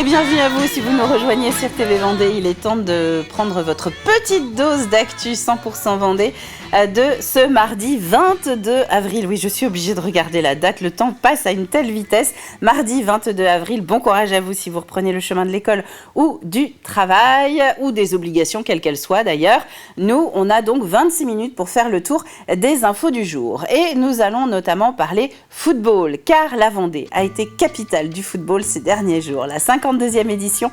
Et bienvenue à vous si vous nous rejoignez sur TV Vendée. Il est temps de prendre votre petite dose d'actu 100% Vendée de ce mardi 22 avril. Oui, je suis obligée de regarder la date. Le temps passe à une telle vitesse. Mardi 22 avril, bon courage à vous si vous reprenez le chemin de l'école ou du travail ou des obligations, quelles qu'elles soient d'ailleurs. Nous, on a donc 26 minutes pour faire le tour des infos du jour. Et nous allons notamment parler football, car la Vendée a été capitale du football ces derniers jours. La 52e édition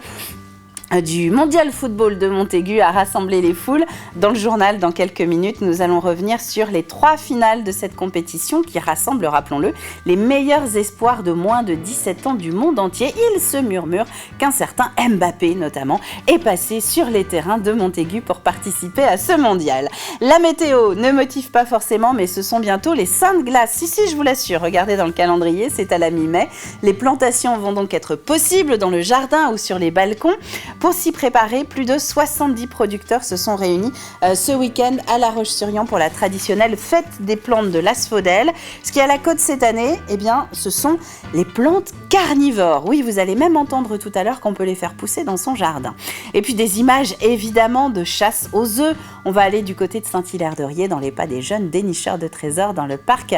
du Mondial Football de Montaigu a rassemblé les foules. Dans le journal, dans quelques minutes, nous allons revenir sur les 3 finales de cette compétition qui rassemble, rappelons-le, les meilleurs espoirs de moins de 17 ans du monde entier. Il se murmure qu'un certain Mbappé, notamment, est passé sur les terrains de Montaigu pour participer à ce mondial. La météo ne motive pas forcément, mais ce sont bientôt les Saintes Glaces. Si, je vous l'assure, regardez dans le calendrier, c'est à la mi-mai. Les plantations vont donc être possibles dans le jardin ou sur les balcons. Pour s'y préparer, plus de 70 producteurs se sont réunis ce week-end à La Roche-sur-Yon pour la traditionnelle fête des plantes de l'Asphodèle. Ce qui est à la cote cette année, eh bien, ce sont les plantes carnivores. Oui, vous allez même entendre tout à l'heure qu'on peut les faire pousser dans son jardin. Et puis des images évidemment de chasse aux œufs. On va aller du côté de Saint-Hilaire-de-Riez dans les pas des jeunes dénicheurs de trésors dans le parc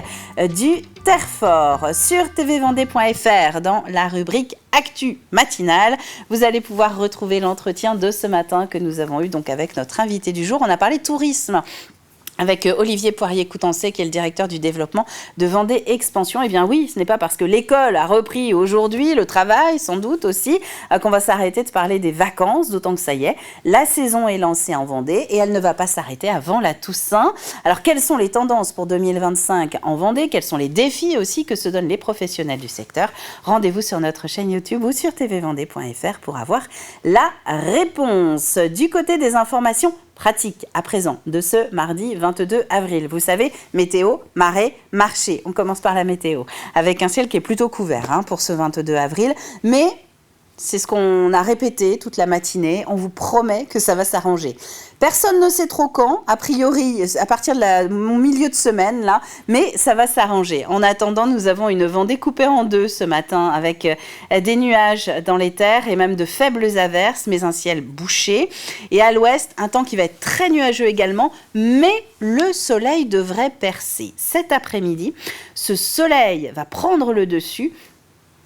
du Terrefort. Sur tvvendée.fr, dans la rubrique Actu matinale, vous allez pouvoir retrouver l'entretien de ce matin que nous avons eu donc avec notre invité du jour. On a parlé tourisme avec Olivier Poirier-Coutancé, qui est le directeur du développement de Vendée Expansion. Eh bien oui, ce n'est pas parce que l'école a repris aujourd'hui, le travail sans doute aussi, qu'on va s'arrêter de parler des vacances, d'autant que ça y est, la saison est lancée en Vendée et elle ne va pas s'arrêter avant la Toussaint. Alors quelles sont les tendances pour 2025 en Vendée? Quels sont les défis aussi que se donnent les professionnels du secteur? Rendez-vous sur notre chaîne YouTube ou sur tvvendée.fr pour avoir la réponse. Du côté des informations pratique à présent de ce mardi 22 avril. Vous savez, météo, marée, marché. On commence par la météo, avec un ciel qui est plutôt couvert pour ce 22 avril, mais c'est ce qu'on a répété toute la matinée. On vous promet que ça va s'arranger. Personne ne sait trop quand, a priori à partir de mon milieu de semaine, là, mais ça va s'arranger. En attendant, nous avons une Vendée coupée en deux ce matin avec des nuages dans les terres et même de faibles averses, mais un ciel bouché. Et à l'ouest, un temps qui va être très nuageux également, mais le soleil devrait percer. Cet après-midi, ce soleil va prendre le dessus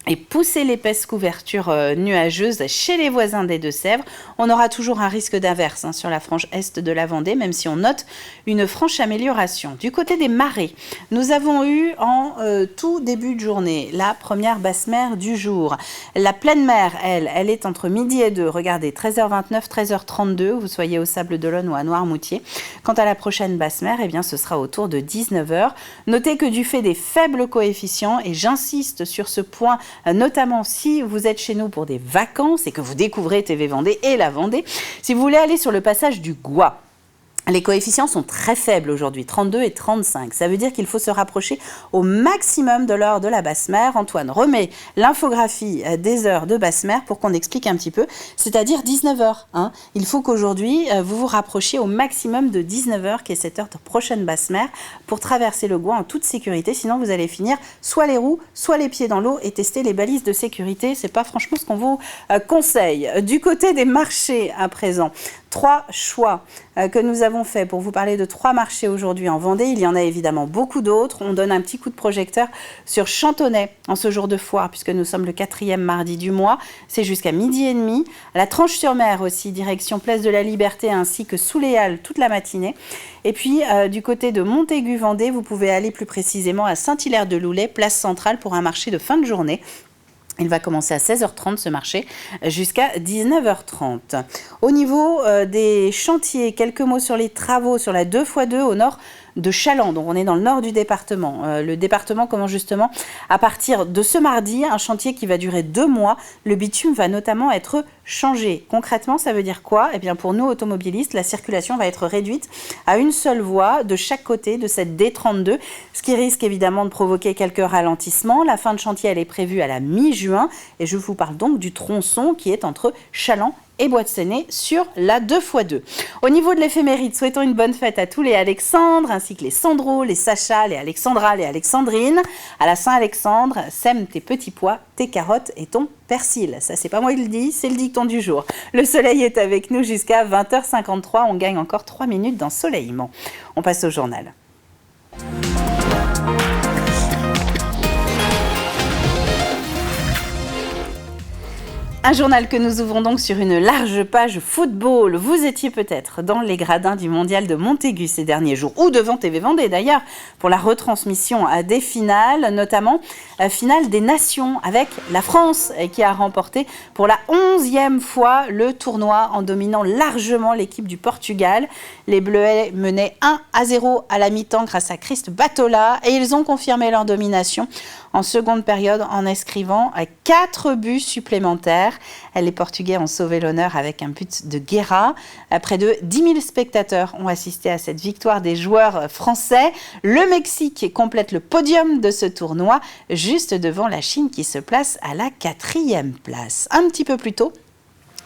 et pousser l'épaisse couverture nuageuse chez les voisins des Deux-Sèvres. On aura toujours un risque d'averse sur la frange est de la Vendée, même si on note une franche amélioration. Du côté des marées, nous avons eu en tout début de journée la première basse mer du jour. La pleine mer, elle est entre midi et 2. Regardez, 13h29, 13h32, vous soyez au Sable d'Olonne ou à Noirmoutier. Quant à la prochaine basse mer, eh bien, ce sera autour de 19h. Notez que du fait des faibles coefficients, et j'insiste sur ce point, notamment si vous êtes chez nous pour des vacances et que vous découvrez TV Vendée et la Vendée, si vous voulez aller sur le passage du Gois, les coefficients sont très faibles aujourd'hui, 32 et 35. Ça veut dire qu'il faut se rapprocher au maximum de l'heure de la basse mer. Antoine remet l'infographie des heures de basse mer pour qu'on explique un petit peu, c'est-à-dire 19h. Il faut qu'aujourd'hui, vous vous rapprochiez au maximum de 19h, qui est cette heure de prochaine basse mer, pour traverser le Gois en toute sécurité. Sinon, vous allez finir soit les roues, soit les pieds dans l'eau et tester les balises de sécurité. C'est pas franchement ce qu'on vous conseille. Du côté des marchés à présent, 3 choix que nous avons fait pour vous parler de 3 marchés aujourd'hui en Vendée. Il y en a évidemment beaucoup d'autres. On donne un petit coup de projecteur sur Chantonnay en ce jour de foire, puisque nous sommes le 4e mardi du mois. C'est jusqu'à 12h30. À la Tranche-sur-Mer aussi, direction Place de la Liberté, ainsi que sous les Halles toute la matinée. Et puis, du côté de Montaigu-Vendée, vous pouvez aller plus précisément à Saint-Hilaire-de-Loulay, place centrale, pour un marché de fin de journée. Il va commencer à 16h30 ce marché jusqu'à 19h30. Au niveau des chantiers, quelques mots sur les travaux sur la 2x2 au nord de Chaland. Donc on est dans le nord du département. Le département commence justement à partir de ce mardi, un chantier qui va durer 2 mois. Le bitume va notamment être changé. Concrètement, ça veut dire quoi? Eh bien, pour nous automobilistes, la circulation va être réduite à une seule voie de chaque côté de cette D32, ce qui risque évidemment de provoquer quelques ralentissements. La fin de chantier, elle est prévue à la mi-juin et je vous parle donc du tronçon qui est entre Chaland et Bois de Séné sur la 2x2. Au niveau de l'éphéméride, souhaitons une bonne fête à tous les Alexandres, ainsi que les Sandro, les Sacha, les Alexandra, les Alexandrines. À la Saint-Alexandre, sème tes petits pois, tes carottes et ton persil. Ça, c'est pas moi qui le dis, c'est le dicton du jour. Le soleil est avec nous jusqu'à 20h53. On gagne encore 3 minutes d'ensoleillement. On passe au journal. Un journal que nous ouvrons donc sur une large page football. Vous étiez peut-être dans les gradins du mondial de Montaigu ces derniers jours, ou devant TV Vendée d'ailleurs, pour la retransmission des finales, notamment finale des nations, avec la France qui a remporté pour la 11e fois le tournoi en dominant largement l'équipe du Portugal. Les Bleuets menaient 1-0 à la mi-temps grâce à Christ Batola et ils ont confirmé leur domination en seconde période en inscrivant 4 buts supplémentaires. Les Portugais ont sauvé l'honneur avec un but de Guerra. Près de 10 000 spectateurs ont assisté à cette victoire des joueurs français. Le Mexique complète le podium de ce tournoi, juste devant la Chine qui se place à la 4e place. Un petit peu plus tôt,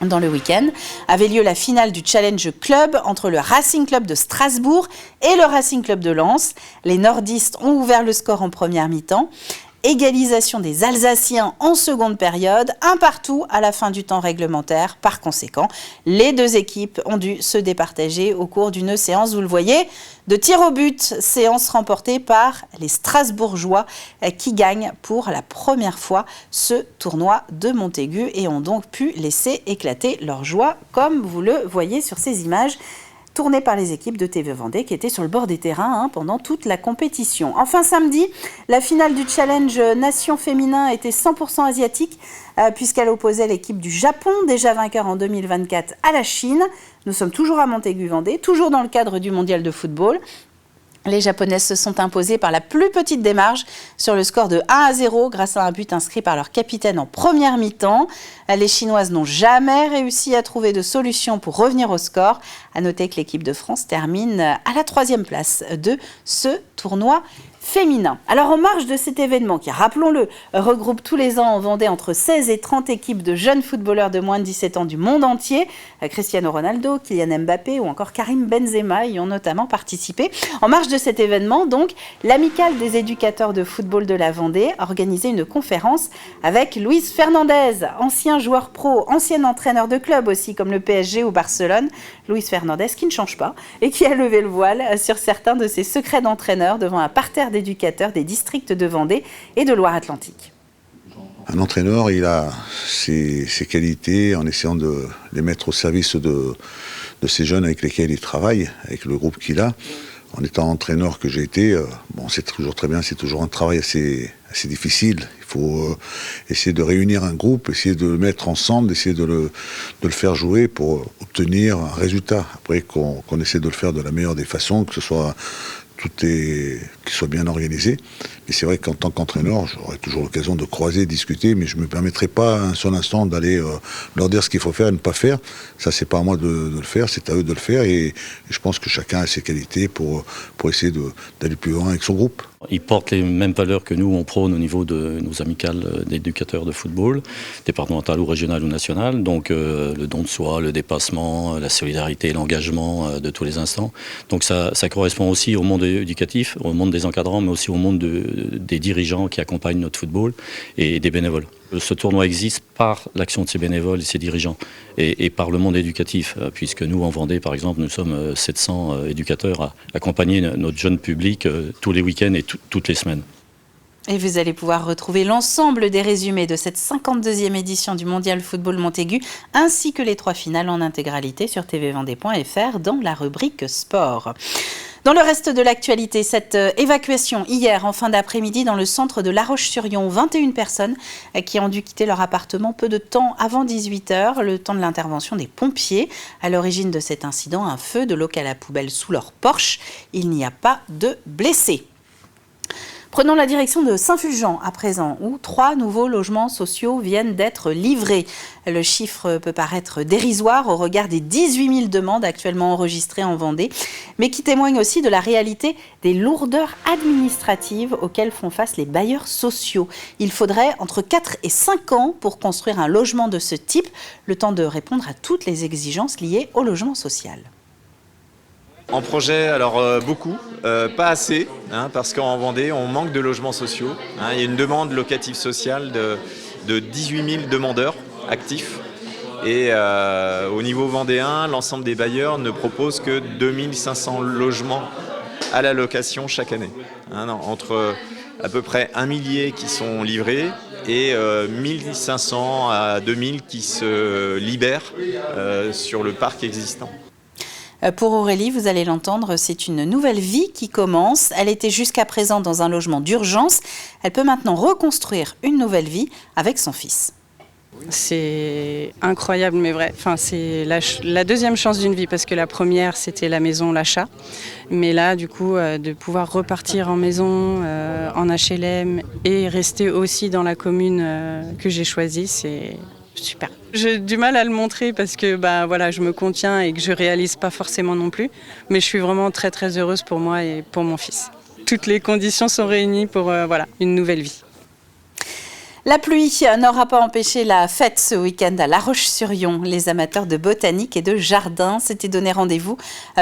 dans le week-end, avait lieu la finale du Challenge Club entre le Racing Club de Strasbourg et le Racing Club de Lens. Les nordistes ont ouvert le score en première mi-temps. Égalisation des Alsaciens en seconde période, un partout à la fin du temps réglementaire. Par conséquent, les deux équipes ont dû se départager au cours d'une séance, vous le voyez, de tir au but. Séance remportée par les Strasbourgeois qui gagnent pour la première fois ce tournoi de Montaigu et ont donc pu laisser éclater leur joie, comme vous le voyez sur ces images tourné par les équipes de TV Vendée qui étaient sur le bord des terrains pendant toute la compétition. Enfin samedi, la finale du Challenge Nation féminin était 100% asiatique puisqu'elle opposait l'équipe du Japon, déjà vainqueur en 2024, à la Chine. Nous sommes toujours à Montaigu-Vendée, toujours dans le cadre du mondial de football. Les Japonaises se sont imposées par la plus petite des marges sur le score de 1-0 grâce à un but inscrit par leur capitaine en première mi-temps. Les Chinoises n'ont jamais réussi à trouver de solution pour revenir au score. À noter que l'équipe de France termine à la 3e place de ce tournoi féminin. Alors en marge de cet événement qui, rappelons-le, regroupe tous les ans en Vendée entre 16 et 30 équipes de jeunes footballeurs de moins de 17 ans du monde entier, Cristiano Ronaldo, Kylian Mbappé ou encore Karim Benzema y ont notamment participé. En marge de cet événement, donc, l'amicale des éducateurs de football de la Vendée a organisé une conférence avec Luis Fernandez, ancien joueur pro, ancien entraîneur de club aussi comme le PSG ou Barcelone. Luis Fernandez qui ne change pas et qui a levé le voile sur certains de ses secrets d'entraîneur devant un parterre d'éducateurs des districts de Vendée et de Loire-Atlantique. Un entraîneur, il a ses qualités en essayant de les mettre au service de ces jeunes avec lesquels il travaille, avec le groupe qu'il a. En étant entraîneur que j'ai été, c'est toujours très bien, c'est toujours un travail assez difficile. Il faut essayer de réunir un groupe, essayer de le mettre ensemble, essayer de le faire jouer pour obtenir un résultat. Après qu'on essaie de le faire de la meilleure des façons, que ce soit qu'il soit bien organisé. Mais c'est vrai qu'en tant qu'entraîneur, j'aurai toujours l'occasion de croiser, discuter, mais je ne me permettrai pas un seul instant d'aller leur dire ce qu'il faut faire et ne pas faire. Ça, c'est pas à moi de le faire, c'est à eux de le faire. Et je pense que chacun a ses qualités pour essayer d'aller plus loin avec son groupe. Ils portent les mêmes valeurs que nous, on prône au niveau de nos amicales d'éducateurs de football, départementales ou régionales ou nationales. Donc le don de soi, le dépassement, la solidarité, l'engagement de tous les instants. Donc ça correspond aussi au monde éducatif, au monde des encadrants, mais aussi au monde des dirigeants qui accompagnent notre football et des bénévoles. Ce tournoi existe par l'action de ces bénévoles et ces dirigeants et par le monde éducatif, puisque nous, en Vendée, par exemple, nous sommes 700 éducateurs à accompagner notre jeune public tous les week-ends et toutes les semaines. Et vous allez pouvoir retrouver l'ensemble des résumés de cette 52e édition du Mondial Football Montaigu, ainsi que les 3 finales en intégralité sur tvvendée.fr dans la rubrique Sport. Dans le reste de l'actualité, cette évacuation hier en fin d'après-midi dans le centre de La Roche-sur-Yon, 21 personnes qui ont dû quitter leur appartement peu de temps avant 18h, le temps de l'intervention des pompiers. À l'origine de cet incident, un feu de local à poubelle sous leur Porsche. Il n'y a pas de blessés. Prenons la direction de Saint-Fulgent à présent, où 3 nouveaux logements sociaux viennent d'être livrés. Le chiffre peut paraître dérisoire au regard des 18 000 demandes actuellement enregistrées en Vendée, mais qui témoigne aussi de la réalité des lourdeurs administratives auxquelles font face les bailleurs sociaux. Il faudrait entre 4 et 5 ans pour construire un logement de ce type, le temps de répondre à toutes les exigences liées au logement social. En projet, alors beaucoup, pas assez, parce qu'en Vendée, on manque de logements sociaux. Il y a une demande locative sociale de 18 000 demandeurs actifs. Et au niveau vendéen, l'ensemble des bailleurs ne propose que 2500 logements à la location chaque année. Entre à peu près 1 millier qui sont livrés et 1500 à 2000 qui se libèrent sur le parc existant. Pour Aurélie, vous allez l'entendre, c'est une nouvelle vie qui commence. Elle était jusqu'à présent dans un logement d'urgence. Elle peut maintenant reconstruire une nouvelle vie avec son fils. C'est incroyable mais vrai. Enfin, c'est la deuxième chance d'une vie parce que la première c'était la maison, l'achat. Mais là du coup de pouvoir repartir en maison, en HLM et rester aussi dans la commune que j'ai choisie, c'est super. J'ai du mal à le montrer parce que voilà, je me contiens et que je réalise pas forcément non plus. Mais je suis vraiment très très heureuse pour moi et pour mon fils. Toutes les conditions sont réunies pour voilà, une nouvelle vie. La pluie n'aura pas empêché la fête ce week-end à La Roche-sur-Yon. Les amateurs de botanique et de jardin s'étaient donné rendez-vous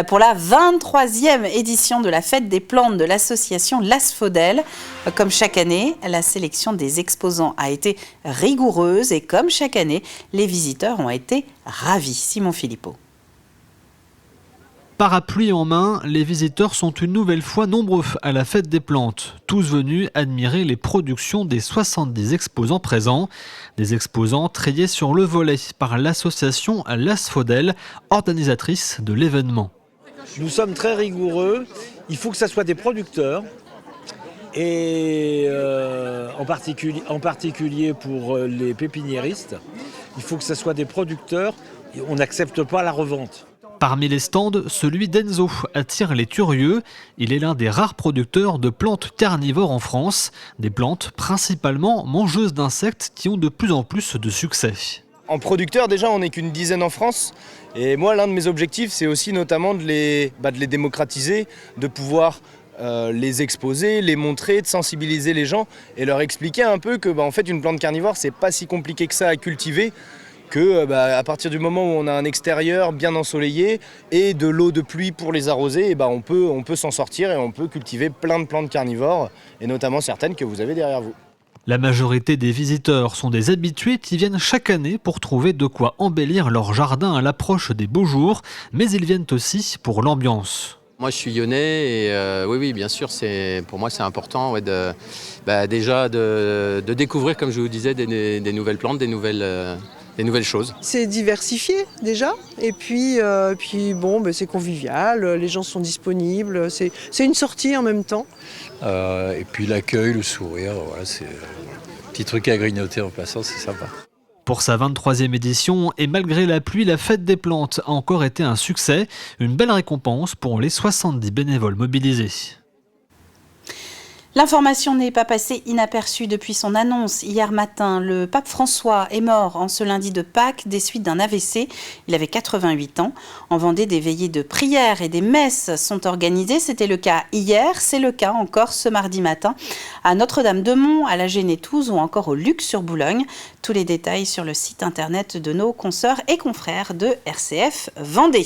pour la 23e édition de la fête des plantes de l'association l'Asphodèle. Comme chaque année, la sélection des exposants a été rigoureuse et comme chaque année, les visiteurs ont été ravis. Simon Philippot. Parapluie en main, les visiteurs sont une nouvelle fois nombreux à la fête des plantes, tous venus admirer les productions des 70 exposants présents. Des exposants triés sur le volet par l'association l'Asphodèle, organisatrice de l'événement. Nous sommes très rigoureux, il faut que ce soit des producteurs, et en particulier pour les pépiniéristes, il faut que ce soit des producteurs, on n'accepte pas la revente. Parmi les stands, celui d'Enzo attire les curieux. Il est l'un des rares producteurs de plantes carnivores en France, des plantes principalement mangeuses d'insectes qui ont de plus en plus de succès. En producteur, déjà, on n'est qu'une dizaine en France. Et moi, l'un de mes objectifs, c'est aussi notamment de les démocratiser, de pouvoir les exposer, les montrer, de sensibiliser les gens et leur expliquer un peu que en fait, une plante carnivore, c'est pas si compliqué que ça à cultiver. Que à partir du moment où on a un extérieur bien ensoleillé et de l'eau de pluie pour les arroser, on peut s'en sortir et on peut cultiver plein de plantes carnivores, et notamment certaines que vous avez derrière vous. La majorité des visiteurs sont des habitués qui viennent chaque année pour trouver de quoi embellir leur jardin à l'approche des beaux jours, mais ils viennent aussi pour l'ambiance. Moi je suis lyonnais et oui bien sûr pour moi c'est important déjà de découvrir, comme je vous disais, des nouvelles plantes, des nouvelles choses. C'est diversifié déjà et puis c'est convivial, les gens sont disponibles, c'est une sortie en même temps. Et puis l'accueil, le sourire, voilà, c'est un petit truc à grignoter en passant, c'est sympa. Pour sa 23e édition, et malgré la pluie, la fête des plantes a encore été un succès. Une belle récompense pour les 70 bénévoles mobilisés. L'information n'est pas passée inaperçue depuis son annonce. Hier matin, le pape François est mort en ce lundi de Pâques des suites d'un AVC. Il avait 88 ans. En Vendée, des veillées de prière et des messes sont organisées. C'était le cas hier, c'est le cas encore ce mardi matin à Notre-Dame-de-Mont, à la Génétouse ou encore au Luc-sur-Boulogne. Tous les détails sur le site internet de nos consoeurs et confrères de RCF Vendée.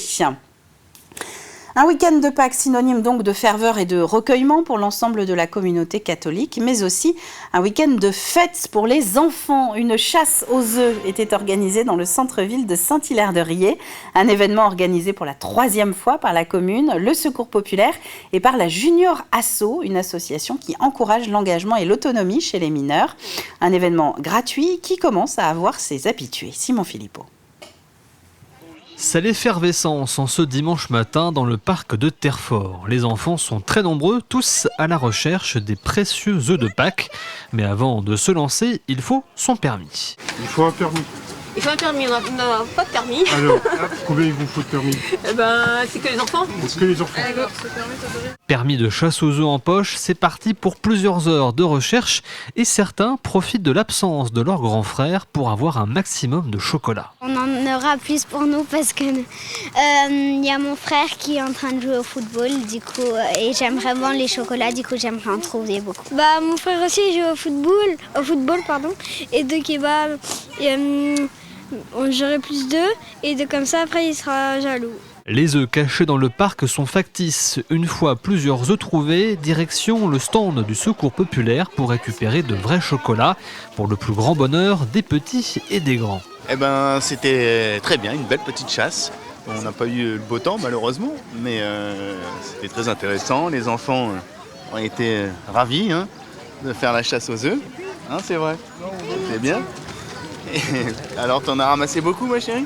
Un week-end de Pâques synonyme donc de ferveur et de recueillement pour l'ensemble de la communauté catholique, mais aussi un week-end de fête pour les enfants. Une chasse aux œufs était organisée dans le centre-ville de Saint-Hilaire-de-Riez, un événement organisé pour la 3e fois par la commune, le Secours populaire et par la Junior Asso, une association qui encourage l'engagement et l'autonomie chez les mineurs. Un événement gratuit qui commence à avoir ses habitués. Simon Philippot. C'est l'effervescence en ce dimanche matin dans le parc de Terrefort. Les enfants sont très nombreux, tous à la recherche des précieux œufs de Pâques. Mais avant de se lancer, il faut son permis. Il faut un permis. Il faut un permis, on n'a pas de permis. Alors, combien il vous faut de permis? C'est que les enfants. C'est que les enfants. Permis de chasse aux œufs en poche, c'est parti pour plusieurs heures de recherche et certains profitent de l'absence de leur grand frère pour avoir un maximum de chocolat. On en aura plus pour nous parce que y a mon frère qui est en train de jouer au football du coup et j'aime vraiment les chocolats, du coup j'aimerais en trouver beaucoup. Mon frère aussi il joue au football et de kebab j'aurai plus d'œufs et de comme ça après il sera jaloux. Les œufs cachés dans le parc sont factices. Une fois plusieurs œufs trouvés, direction le stand du Secours populaire pour récupérer de vrais chocolats pour le plus grand bonheur des petits et des grands. C'était très bien, une belle petite chasse. On n'a pas eu le beau temps malheureusement, mais c'était très intéressant. Les enfants ont été ravis de faire la chasse aux œufs. C'est vrai, c'est bien. Et alors, t'en as ramassé beaucoup, ma chérie?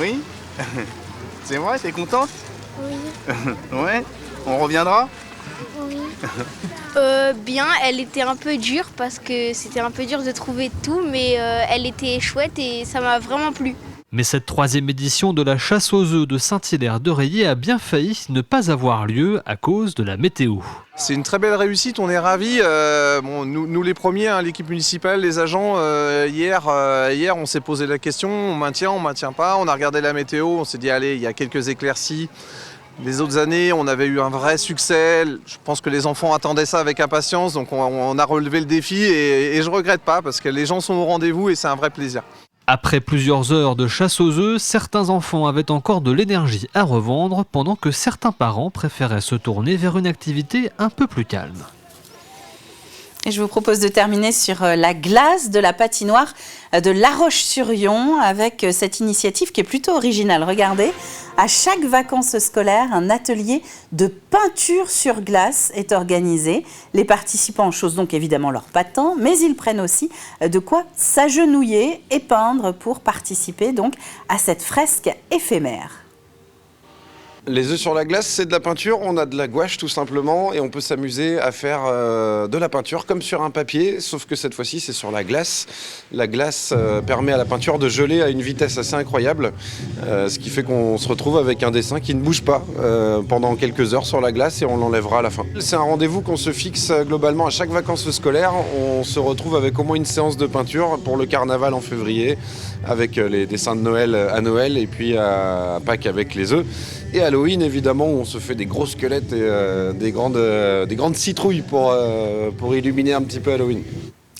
Oui. C'est vrai, t'es contente? Oui. Ouais. On reviendra? Oui. Bien, elle était un peu dure parce que c'était un peu dur de trouver tout, mais elle était chouette et ça m'a vraiment plu. Mais cette 3e édition de la chasse aux œufs de Saint-Hilaire-de-Rayer a bien failli ne pas avoir lieu à cause de la météo. C'est une très belle réussite, on est ravis. Nous les premiers, l'équipe municipale, les agents, hier on s'est posé la question, on maintient pas. On a regardé la météo, on s'est dit allez, il y a quelques éclaircies. Les autres années, on avait eu un vrai succès. Je pense que les enfants attendaient ça avec impatience, donc on a relevé le défi et je regrette pas parce que les gens sont au rendez-vous et c'est un vrai plaisir. Après plusieurs heures de chasse aux œufs, certains enfants avaient encore de l'énergie à revendre pendant que certains parents préféraient se tourner vers une activité un peu plus calme. Et je vous propose de terminer sur la glace de la patinoire de La Roche-sur-Yon avec cette initiative qui est plutôt originale. Regardez, à chaque vacances scolaires, un atelier de peinture sur glace est organisé. Les participants chaussent donc évidemment leurs patins, mais ils prennent aussi de quoi s'agenouiller et peindre pour participer donc à cette fresque éphémère. Les œufs sur la glace, c'est de la peinture, on a de la gouache tout simplement et on peut s'amuser à faire de la peinture comme sur un papier, sauf que cette fois-ci c'est sur la glace. La glace permet à la peinture de geler à une vitesse assez incroyable, ce qui fait qu'on se retrouve avec un dessin qui ne bouge pas pendant quelques heures sur la glace et on l'enlèvera à la fin. C'est un rendez-vous qu'on se fixe globalement à chaque vacances scolaires. On se retrouve avec au moins une séance de peinture pour le carnaval en février, avec les dessins de Noël à Noël et puis à Pâques avec les œufs. Et Halloween, évidemment, où on se fait des gros squelettes et des grandes citrouilles pour illuminer un petit peu Halloween.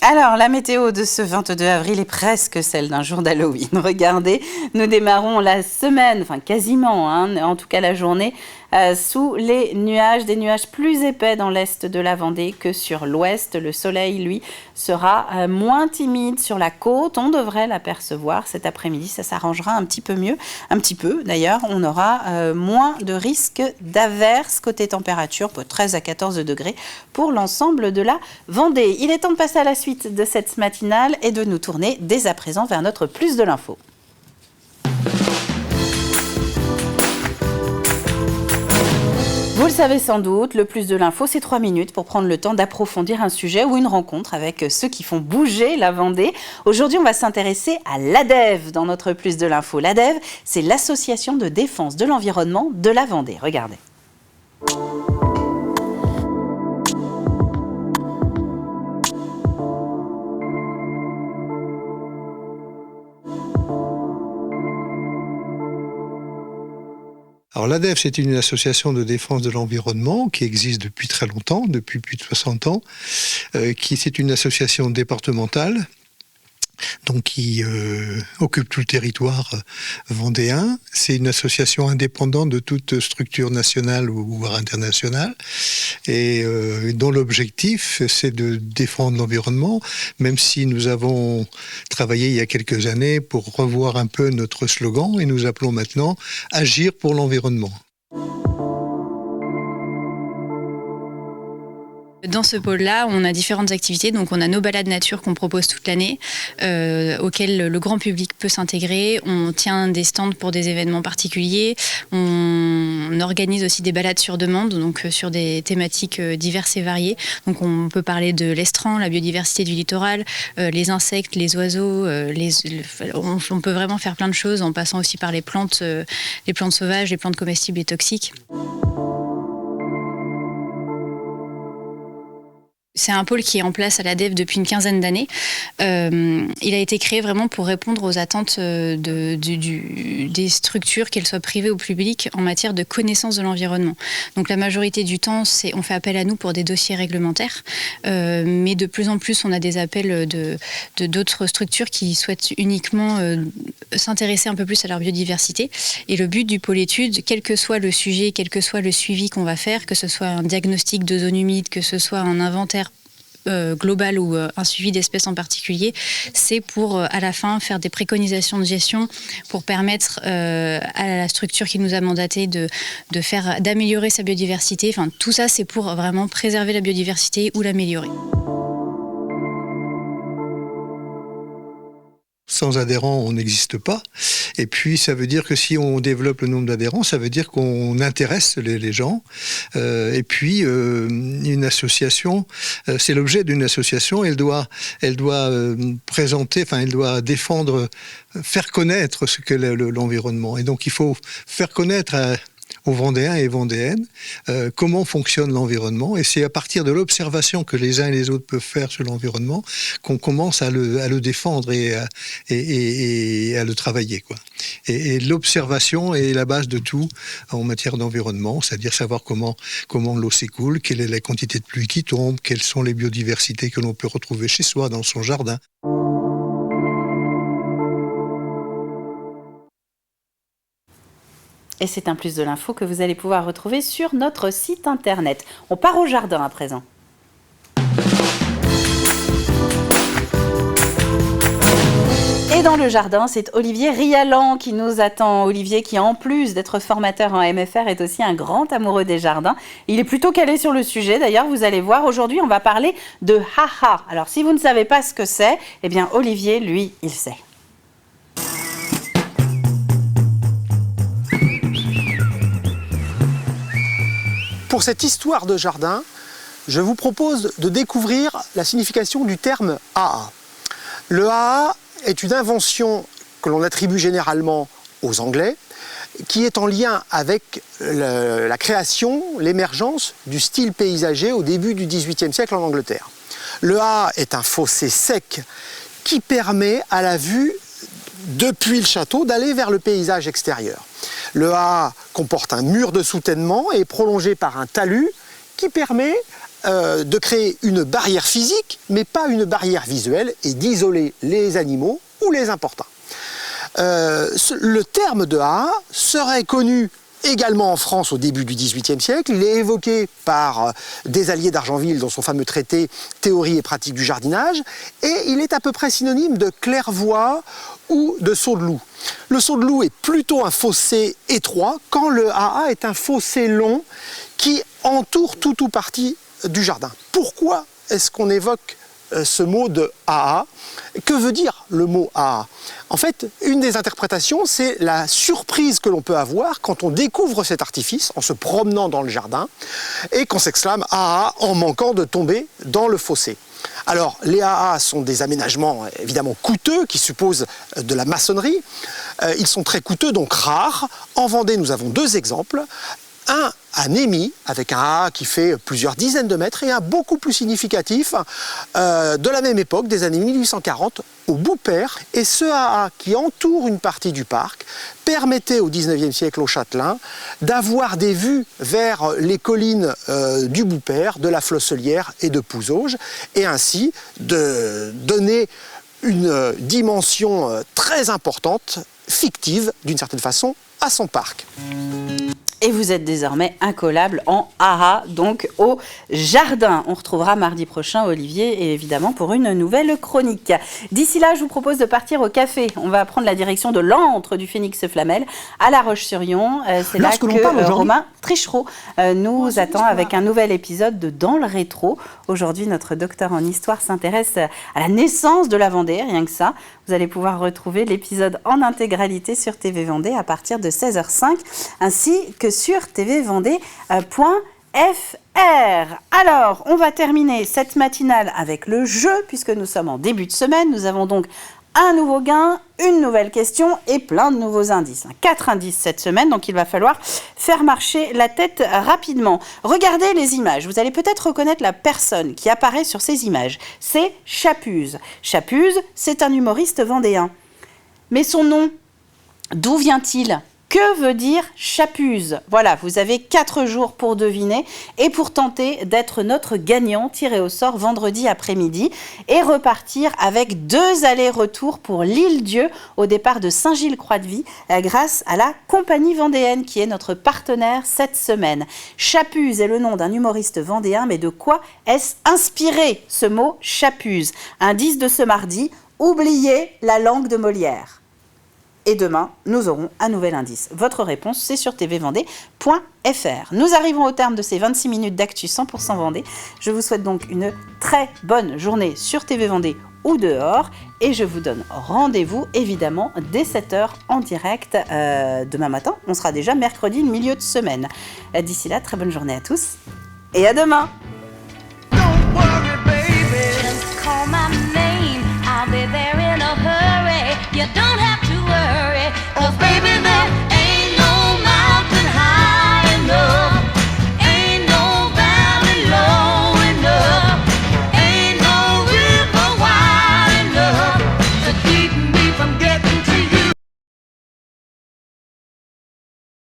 Alors, la météo de ce 22 avril est presque celle d'un jour d'Halloween. Regardez, nous démarrons la semaine, enfin quasiment, en tout cas la journée, sous les nuages, des nuages plus épais dans l'est de la Vendée que sur l'ouest. Le soleil, lui, sera moins timide sur la côte. On devrait l'apercevoir cet après-midi. Ça s'arrangera un petit peu mieux. Un petit peu, d'ailleurs. On aura moins de risques d'averses côté température, 13 à 14 degrés pour l'ensemble de la Vendée. Il est temps de passer à la suite de cette matinale et de nous tourner dès à présent vers notre Plus de l'info. Vous le savez sans doute, le Plus de l'info, c'est 3 minutes pour prendre le temps d'approfondir un sujet ou une rencontre avec ceux qui font bouger la Vendée. Aujourd'hui, on va s'intéresser à l'ADEV dans notre Plus de l'info. L'ADEV, c'est l'association de défense de l'environnement de la Vendée. Regardez. Alors l'ADEV, c'est une association de défense de l'environnement qui existe depuis très longtemps, depuis plus de 60 ans, c'est une association départementale, donc qui occupe tout le territoire vendéen. C'est une association indépendante de toute structure nationale ou internationale et dont l'objectif c'est de défendre l'environnement, même si nous avons travaillé il y a quelques années pour revoir un peu notre slogan et nous appelons maintenant « Agir pour l'environnement ». Dans ce pôle-là, on a différentes activités. Donc, on a nos balades nature qu'on propose toute l'année, auxquelles le grand public peut s'intégrer. On tient des stands pour des événements particuliers. On on organise aussi des balades sur demande, donc sur des thématiques diverses et variées. Donc on peut parler de l'estran, la biodiversité du littoral, les insectes, les oiseaux, on peut vraiment faire plein de choses en passant aussi par les plantes sauvages, les plantes comestibles et toxiques. C'est un pôle qui est en place à l'ADEF depuis une quinzaine d'années. Il a été créé vraiment pour répondre aux attentes des structures, qu'elles soient privées ou publiques, en matière de connaissance de l'environnement. Donc la majorité du temps, on fait appel à nous pour des dossiers réglementaires, mais de plus en plus, on a des appels d'autres structures qui souhaitent uniquement s'intéresser un peu plus à leur biodiversité. Et le but du pôle études, quel que soit le sujet, quel que soit le suivi qu'on va faire, que ce soit un diagnostic de zone humide, que ce soit un inventaire global ou un suivi d'espèces en particulier, c'est pour à la fin faire des préconisations de gestion pour permettre à la structure qui nous a mandaté d'améliorer sa biodiversité. Enfin, tout ça, c'est pour vraiment préserver la biodiversité ou l'améliorer. Sans adhérents, on n'existe pas. Et puis, ça veut dire que si on développe le nombre d'adhérents, ça veut dire qu'on intéresse les gens. Et puis, une association, c'est l'objet d'une association. Elle doit présenter, enfin, elle doit défendre, faire connaître ce qu'est l'environnement. Et donc, il faut faire connaître aux Vendéens et Vendéennes comment fonctionne l'environnement. Et c'est à partir de l'observation que les uns et les autres peuvent faire sur l'environnement qu'on commence à le défendre et à le travailler, quoi. Et l'observation est la base de tout en matière d'environnement, c'est-à-dire savoir comment l'eau s'écoule, quelle est la quantité de pluie qui tombe, quelles sont les biodiversités que l'on peut retrouver chez soi, dans son jardin. Et c'est un plus de l'info que vous allez pouvoir retrouver sur notre site internet. On part au jardin à présent. Et dans le jardin, c'est Olivier Rialan qui nous attend. Olivier qui, en plus d'être formateur en MFR, est aussi un grand amoureux des jardins. Il est plutôt calé sur le sujet. D'ailleurs, vous allez voir, aujourd'hui, on va parler de AHA. Alors, si vous ne savez pas ce que c'est, eh bien, Olivier, lui, il sait. Pour cette histoire de jardin, je vous propose de découvrir la signification du terme AHA. Le AHA est une invention que l'on attribue généralement aux Anglais, qui est en lien avec la création, l'émergence du style paysager au début du XVIIIe siècle en Angleterre. Le AHA est un fossé sec qui permet à la vue, depuis le château, d'aller vers le paysage extérieur. Le AHA comporte un mur de soutènement et est prolongé par un talus qui permet de créer une barrière physique, mais pas une barrière visuelle, et d'isoler les animaux ou les importuns. Le terme de AHA serait connu également en France au début du XVIIIe siècle. Il est évoqué par des alliés d'Argenville dans son fameux traité « Théorie et pratique du jardinage » et il est à peu près synonyme de claire-voie ou de saut de loup. Le saut de loup est plutôt un fossé étroit quand le AHA est un fossé long qui entoure tout ou partie du jardin. Pourquoi est-ce qu'on évoque ce mot de AHA? Que veut dire le mot AHA? En fait, une des interprétations, c'est la surprise que l'on peut avoir quand on découvre cet artifice en se promenant dans le jardin et qu'on s'exclame AHA en manquant de tomber dans le fossé. Alors, les AHA sont des aménagements évidemment coûteux qui supposent de la maçonnerie. Ils sont très coûteux, donc rares. En Vendée, nous avons deux exemples. Un à Némy, avec un AHA qui fait plusieurs dizaines de mètres, et un beaucoup plus significatif de la même époque, des années 1840, au Boupère. Et ce AHA qui entoure une partie du parc permettait au XIXe siècle aux Châtelains d'avoir des vues vers les collines du Boupère, de la Flosselière et de Pouzauges, et ainsi de donner une dimension très importante, fictive d'une certaine façon, à son parc. Et vous êtes désormais incollable en AHA, donc au jardin. On retrouvera mardi prochain Olivier, et évidemment pour une nouvelle chronique. D'ici là, je vous propose de partir au café. On va prendre la direction de l'antre du Phénix Flamel à La Roche-sur-Yon. C'est là que Romain Trichereau nous attend avec un nouvel épisode de Dans le rétro. Aujourd'hui, notre docteur en histoire s'intéresse à la naissance de la Vendée, rien que ça. Vous allez pouvoir retrouver l'épisode en intégralité sur TV Vendée à partir de 16h05, ainsi que sur tvvendée.fr. Alors, on va terminer cette matinale avec le jeu, puisque nous sommes en début de semaine. Nous avons donc un nouveau gain, une nouvelle question et plein de nouveaux indices. 4 indices cette semaine, donc il va falloir faire marcher la tête rapidement. Regardez les images. Vous allez peut-être reconnaître la personne qui apparaît sur ces images. C'est Chapuz. Chapuz, c'est un humoriste vendéen. Mais son nom, d'où vient-il ? Que veut dire Chapuz ? Voilà, vous avez 4 jours pour deviner et pour tenter d'être notre gagnant tiré au sort vendredi après-midi et repartir avec 2 allers-retours pour l'Île-Dieu au départ de Saint-Gilles-Croix-de-Vie grâce à la Compagnie Vendéenne qui est notre partenaire cette semaine. Chapuz est le nom d'un humoriste vendéen, mais de quoi est-ce inspiré ce mot Chapuz ? Indice de ce mardi, oubliez la langue de Molière. Et demain, nous aurons un nouvel indice. Votre réponse, c'est sur tvvendée.fr. Nous arrivons au terme de ces 26 minutes d'actu 100% Vendée. Je vous souhaite donc une très bonne journée sur TV Vendée ou dehors. Et je vous donne rendez-vous, évidemment, dès 7h en direct demain matin. On sera déjà mercredi, milieu de semaine. D'ici là, très bonne journée à tous et à demain. You don't have to worry, 'cause baby